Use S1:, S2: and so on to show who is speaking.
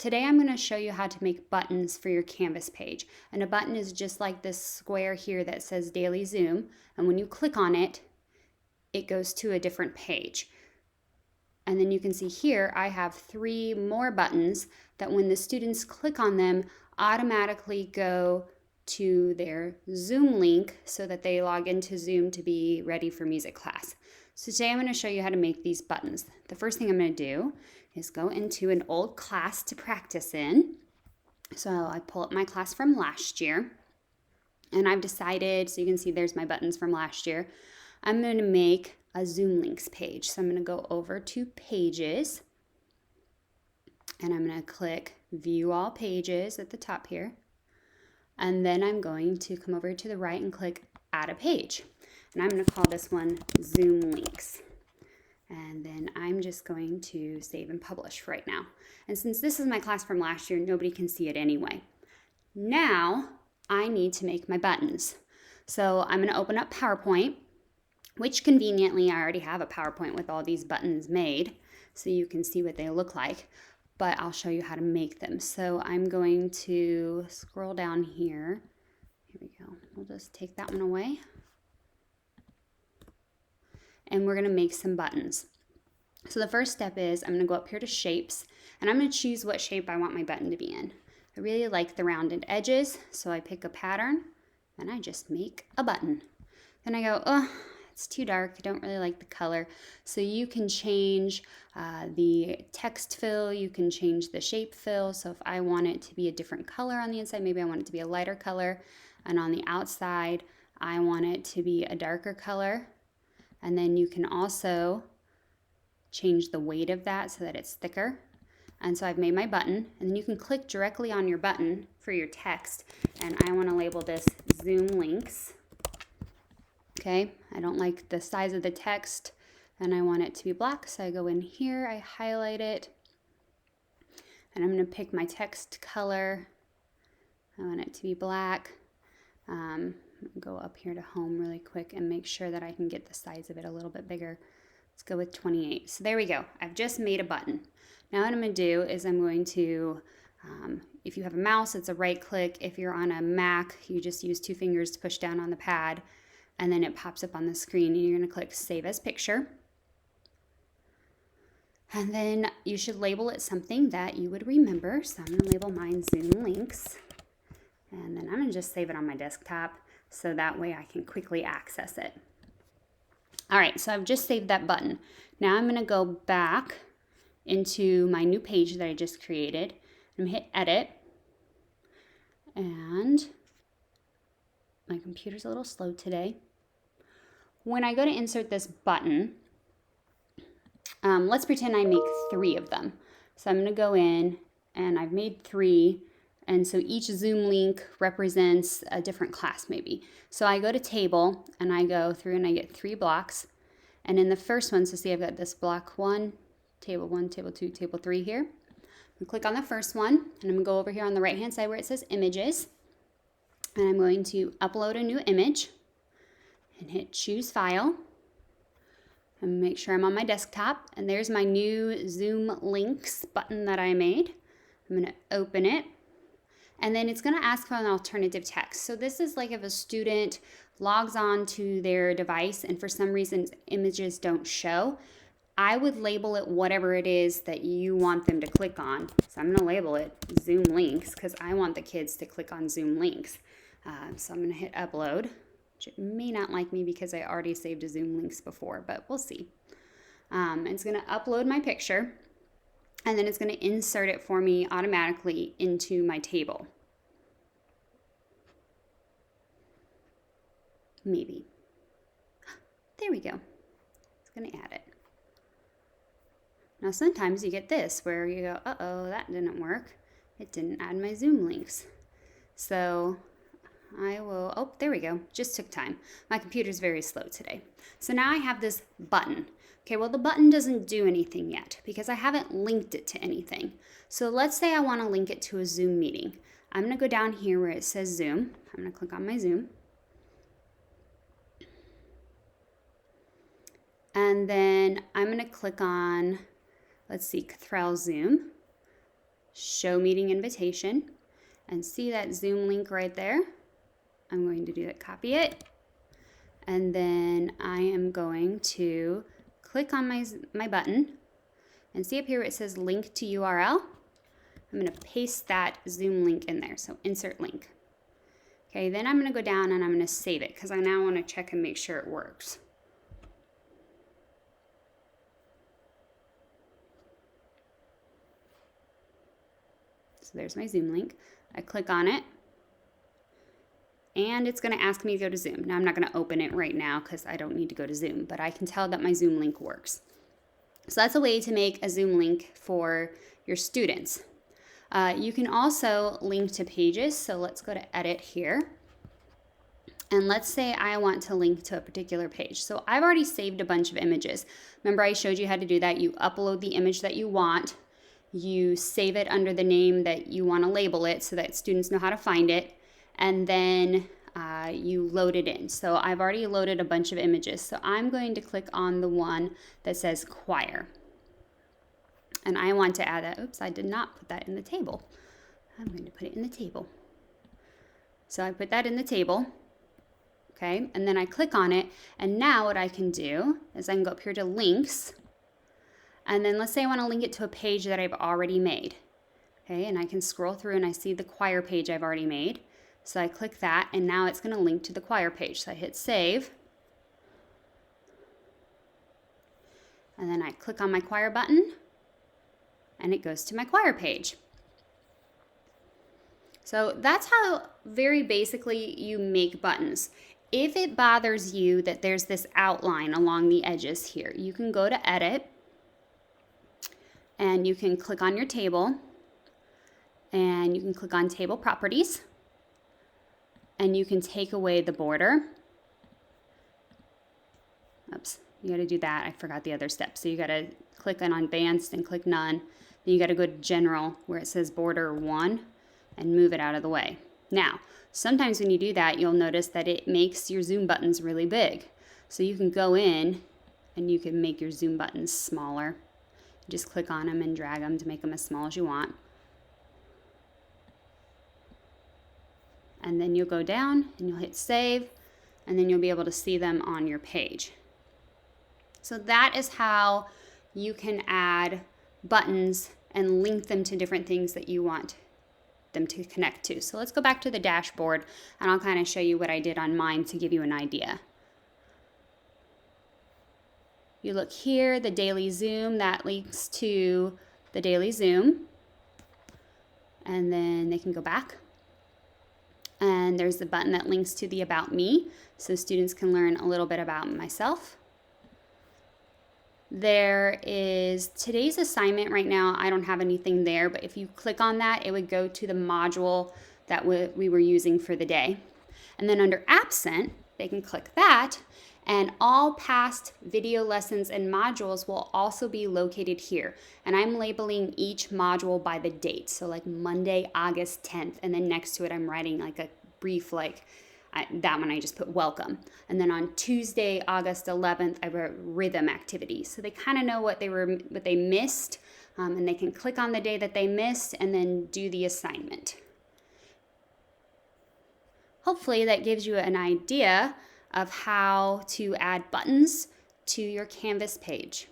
S1: Today I'm going to show you how to make buttons for your Canvas page. And a button is just like this square here that says Daily Zoom. And when you click on it, it goes to a different page. And then you can see here I have 3 more buttons that when the students click on them, automatically go to their Zoom link so that they log into Zoom to be ready for music class. So today I'm going to show you how to make these buttons. The first thing I'm going to do is go into an old class to practice in. So I pull up my class from last year, and I've decided, so you can see there's my buttons from last year, I'm going to make a Zoom links page. So I'm going to go over to pages, and I'm going to click view all pages at the top here. And then I'm going to come over to the right and click add a page. And I'm going to call this one Zoom links. And then I'm just going to save and publish right now. And since this is my class from last year, nobody can see it anyway. Now I need to make my buttons. So I'm going to open up PowerPoint, which conveniently I already have a PowerPoint with all these buttons made, so you can see what they look like. But I'll show you how to make them. So I'm going to scroll down here. Here we go. We'll just take that one away. And we're going to make some buttons. So the first step is I'm going to go up here to shapes, and I'm going to choose what shape I want my button to be in. I really like the rounded edges, so I pick a pattern and I just make a button. Then I go, oh, it's too dark. I don't really like the color. So you can change the text fill, you can change the shape fill. So if I want it to be a different color on the inside, maybe I want it to be a lighter color, and on the outside I want it to be a darker color. And then you can also change the weight of that so that it's thicker. And so I've made my button, and then you can click directly on your button for your text. And I want to label this Zoom links. Okay, I don't like the size of the text and I want it to be black. So I go in here, I highlight it, and I'm going to pick my text color. I want it to be black. Go up here to home really quick and make sure that I can get the size of it a little bit bigger. Let's go with 28. So there we go. I've just made a button. Now what I'm going to do is I'm going to, if you have a mouse, it's a right click. If you're on a Mac, you just use 2 fingers to push down on the pad, and then it pops up on the screen, and you're going to click Save as Picture. And then you should label it something that you would remember. So I'm going to label mine Zoom Links. And then I'm going to just save it on my desktop so that way I can quickly access it. All right, so I've just saved that button. Now I'm going to go back into my new page that I just created. I'm going to hit Edit. And my computer's a little slow today. When I go to insert this button, let's pretend I make 3 of them. So I'm going to go in, and I've made 3. And so each Zoom link represents a different class maybe. So I go to table and I go through and I get 3 blocks. And in the first one, so see I've got this block 1, table 1, table 2, table 3 here. I'm click on the first one, and I'm going to go over here on the right hand side where it says images. And I'm going to upload a new image and hit choose file. And make sure I'm on my desktop. And there's my new Zoom links button that I made. I'm going to open it. And then it's going to ask for an alternative text. So this is like if a student logs on to their device and for some reason images don't show, I would label it whatever it is that you want them to click on. So I'm going to label it Zoom Links because I want the kids to click on Zoom Links. So I'm going to hit upload, which it may not like me because I already saved a Zoom Links before, but we'll see. It's going to upload my picture. And then it's going to insert it for me automatically into my table. Maybe. There we go. It's going to add it. Now sometimes you get this where you go, uh-oh, that didn't work. It didn't add my Zoom links. So I will, oh, there we go. Just took time. My computer's very slow today. So now I have this button. Okay, well the button doesn't do anything yet because I haven't linked it to anything. So let's say I want to link it to a Zoom meeting. I'm going to go down here where it says Zoom. I'm going to click on my Zoom. And then I'm going to click on, let's see, Cothrell Zoom. show meeting invitation, and see that Zoom link right there. I'm going to do that, copy it, and then I am going to click on my button, and see up here it says link to URL. I'm going to paste that Zoom link in there, so insert link. Okay, then I'm going to go down and I'm going to save it because I now want to check and make sure it works. So there's my Zoom link. I click on it, and it's going to ask me to go to Zoom. Now I'm not going to open it right now because I don't need to go to Zoom, but I can tell that my Zoom link works. So that's a way to make a Zoom link for your students. You can also link to pages. So let's go to edit here. And let's say I want to link to a particular page. So I've already saved a bunch of images. Remember I showed you how to do that. You upload the image that you want. You save it under the name that you want to label it so that students know how to find it. And then you load it in. So I've already loaded a bunch of images. So I'm going to click on the one that says choir. And I want to add that. Oops, I did not put that in the table. I'm going to put it in the table. So I put that in the table. Okay, and then I click on it. And now what I can do is I can go up here to links. And then let's say I want to link it to a page that I've already made. Okay, and I can scroll through and I see the choir page I've already made. So I click that, and now it's going to link to the choir page. So I hit save. And then I click on my choir button, and it goes to my choir page. So that's how very basically you make buttons. If it bothers you that there's this outline along the edges here, you can go to edit, and you can click on your table, and you can click on table properties, and you can take away the border. Oops, you gotta do that. I forgot the other step. So you gotta click on advanced and click none. Then you gotta go to general where it says border 1 and move it out of the way. Now, sometimes when you do that, you'll notice that it makes your zoom buttons really big. So you can go in and you can make your zoom buttons smaller. Just click on them and drag them to make them as small as you want. And then you'll go down and you'll hit save, and then you'll be able to see them on your page. So that is how you can add buttons and link them to different things that you want them to connect to. So let's go back to the dashboard, and I'll kind of show you what I did on mine to give you an idea. You look here, the daily Zoom, that links to the daily Zoom. And then they can go back. And there's the button that links to the About Me, so students can learn a little bit about myself. There is today's assignment right now. I don't have anything there, but if you click on that, it would go to the module that we were using for the day. And then under Absent, they can click that, and all past video lessons and modules will also be located here. And I'm labeling each module by the date. So like Monday, August 10th, and then next to it, I'm writing like a brief, that one I just put welcome. And then on Tuesday, August 11th, I wrote rhythm activity. So they kind of know what they missed, and they can click on the day that they missed and then do the assignment. Hopefully that gives you an idea of how to add buttons to your Canvas page.